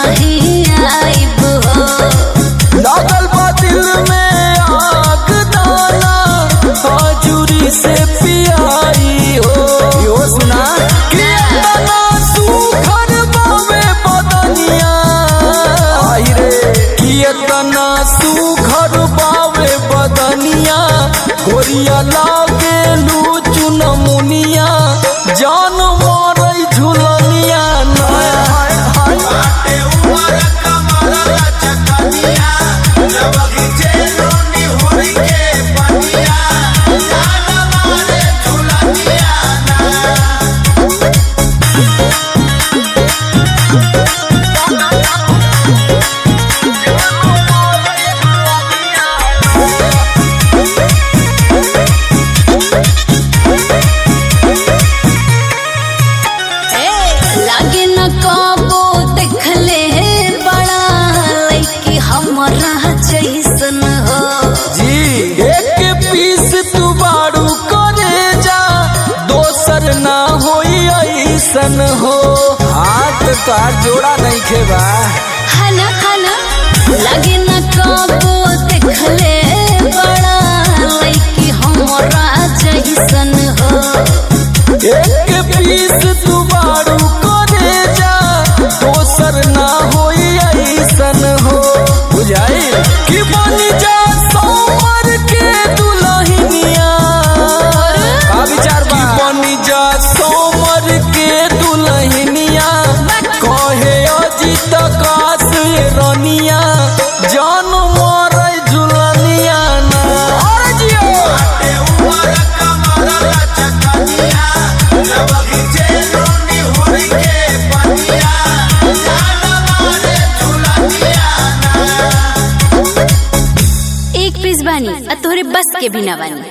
नहीं आइब हो। लागल बा दिल में आग डाला हजूरी से पियाई हो। यो सुना कि इतना सुखर बावे बदनिया आई रे कि इतना सुखर बावे बदनिया गोरिया लागे लू चुनमुनिया जान मारई झुलनिया लागे न कबो देखले बड़ा लइकी हमरा जैसन हो। जी एक पीस तू बारू करे जा दोसर ना होई ऐसन हो। हाथ तार जोड़ा नहीं खेबा हना हना लागे न कबो देखले बड़ा लइकी हमरा जैसन हो। एक पीस तू बारू करे जा दोसर ना होई ऐसन हो। बुझाई कि बन जा सोमर के दुल्हनिया का विचार बा कि बन जा सोमर के दुल्हनिया कहे अजित काश रनिया जान मारै झुलनिया ना अरे जियो एक पीस बानी आ तोहरे बस के भी ना बानी।